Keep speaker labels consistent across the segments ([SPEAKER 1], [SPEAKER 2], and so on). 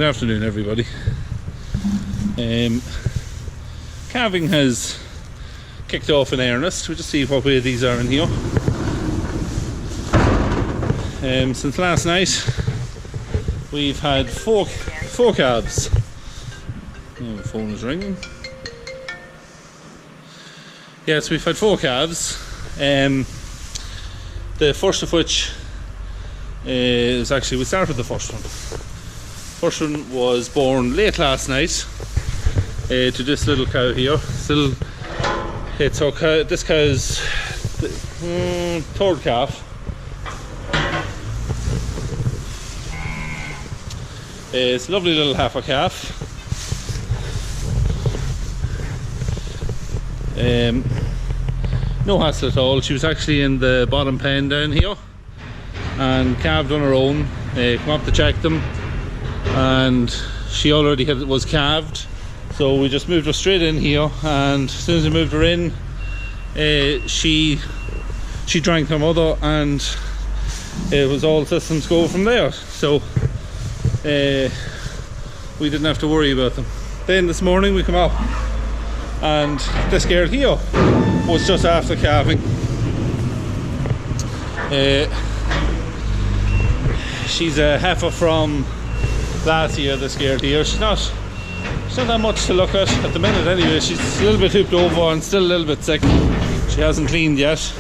[SPEAKER 1] Good afternoon, everybody. Calving has kicked off in earnest. We'll just see what way these are in here. Since last night, we've had four calves. Oh, the phone is ringing. Yes, we've had 4 calves. The first of which is actually, we started with the first one. First one was born late last night to this little cow here. This cow's third calf. It's a lovely little heifer calf. No hassle at all. She was actually in the bottom pen down here and calved on her own. Come up to check them, and she already was calved, so we just moved her straight in here. And as soon as we moved her in, she drank her mother, and it was all systems go from there. So we didn't have to worry about them. Then this morning we come up, and this girl here was just after calving. She's a heifer from last year, this girl here. She's not that much to look at the minute anyway. She's a little bit hooped over and still a little bit sick. She hasn't cleaned yet.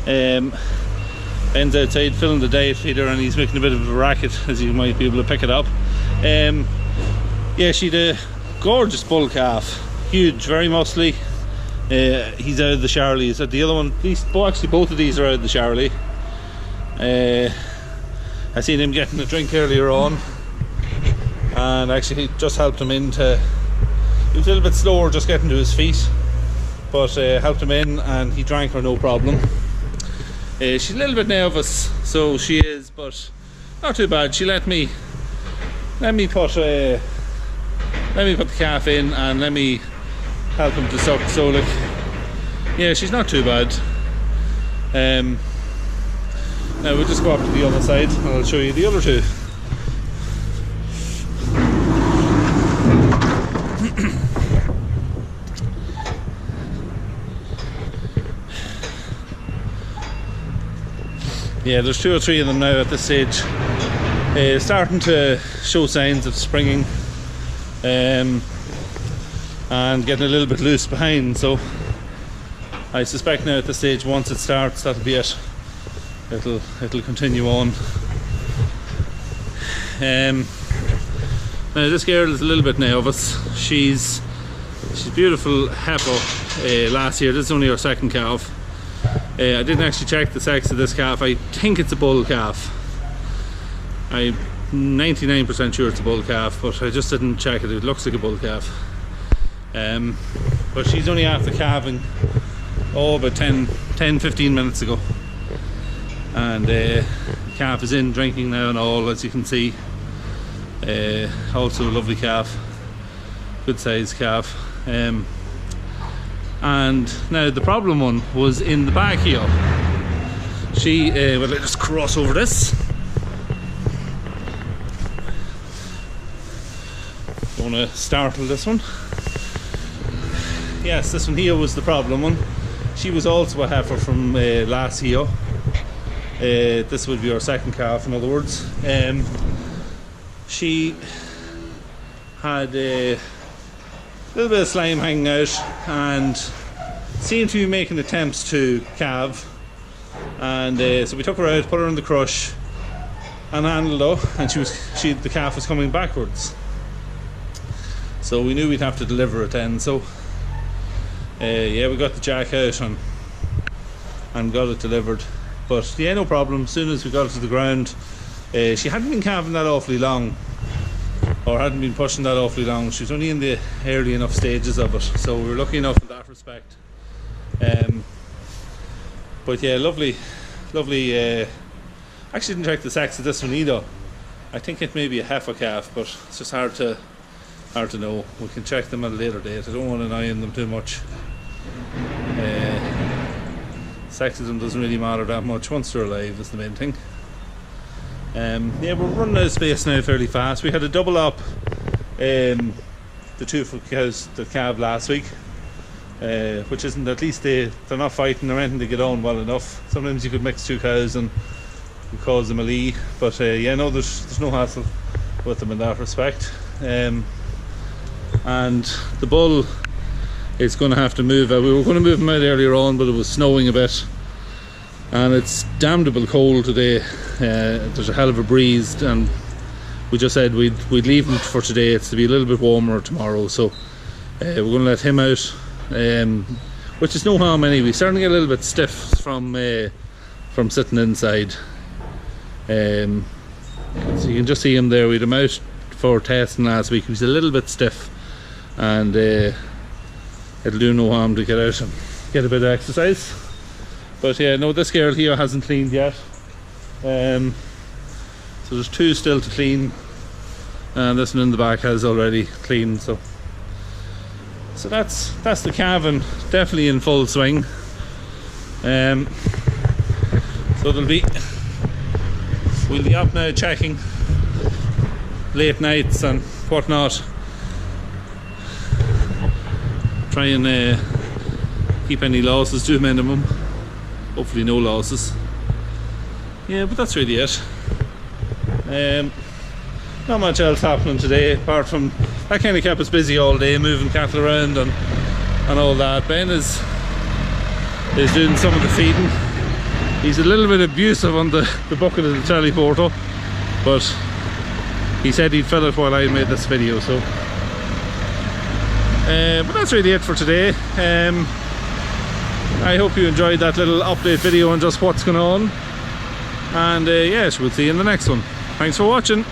[SPEAKER 1] Ben's outside filling the diet feeder, and he's making a bit of a racket, as you might be able to pick it up. Yeah, she'd a gorgeous bull calf. Huge, very muscly. He's out of the Charlie. Is that the other one? Actually, both of these are out of the Charlie. I seen him getting a drink earlier on, and actually just helped him into. He was a little bit slower just getting to his feet, but helped him in, and he drank her no problem. She's a little bit nervous, so she is, but not too bad. She let me put the calf in and let me help him to suck. So like, yeah, she's not too bad. Now we'll just go up to the other side and I'll show you the other 2. Yeah, there's 2 or 3 of them now at this stage, starting to show signs of springing, and getting a little bit loose behind. So I suspect now at this stage, once it starts, that'll be it. It'll continue on. Now this girl is a little bit nervous. She's beautiful heifer. Last year, this is only her second calf. I didn't actually check the sex of this calf. I think it's a bull calf. I'm 99% sure it's a bull calf, but I just didn't check it. It looks like a bull calf. But she's only after calving about 10-15 minutes ago, and the calf is in drinking now and all, as you can see. Also a lovely calf, good sized calf. And now the problem one was in the back here. She well, let's just cross over this. Don't want to startle this one. Yes, this one here was the problem one. She was also a heifer from last year. This would be her second calf, in other words. She had a little bit of slime hanging out and seemed to be making attempts to calve. And so we took her out, put her in the crush, and handled her, and the calf was coming backwards. So we knew we'd have to deliver it then. So yeah, we got the jack out and got it delivered. But yeah, no problem. As soon as we got it to the ground, she hadn't been calving that awfully long, or hadn't been pushing that awfully long. She was only in the early enough stages of it, so we were lucky enough in that respect. But yeah, lovely. Actually didn't check the sex of this one either. I think it may be a heifer calf, but it's just hard to know. We can check them at a later date. I don't want to annoy them too much. Sex of them doesn't really matter that much once they're alive, is the main thing. Yeah, we're running out of space now fairly fast. We had a double up the two cows that calved last week, which isn't, at least they're not fighting or anything, to get on well enough. Sometimes you could mix two cows and cause them a lee, but yeah, no, there's no hassle with them in that respect. And the bull is going to have to move out. We were going to move him out earlier on, but it was snowing a bit and it's damnable cold today. There's a hell of a breeze, and we just said we'd leave him for today. It's to be a little bit warmer tomorrow, so we're going to let him out, which is no harm anyway. He's starting to get a little bit stiff from sitting inside. So you can just see him there. We had him out for testing last week. He was a little bit stiff, and it'll do no harm to get out and get a bit of exercise. But yeah, no, this girl here hasn't cleaned yet. So there's two still to clean, and this one in the back has already cleaned. So that's the calving, definitely in full swing. So we'll be up now checking late nights and whatnot. Try and keep any losses to a minimum. Hopefully no losses. Yeah, but that's really it. Not much else happening today, apart from that kind of kept us busy all day, moving cattle around and all that. Ben is doing some of the feeding. He's a little bit abusive on the bucket of the teleporter, but he said he'd fill it while I made this video. So but that's really it for today. I hope you enjoyed that little update video on just what's going on, and yes, we'll see you in the next one. Thanks for watching.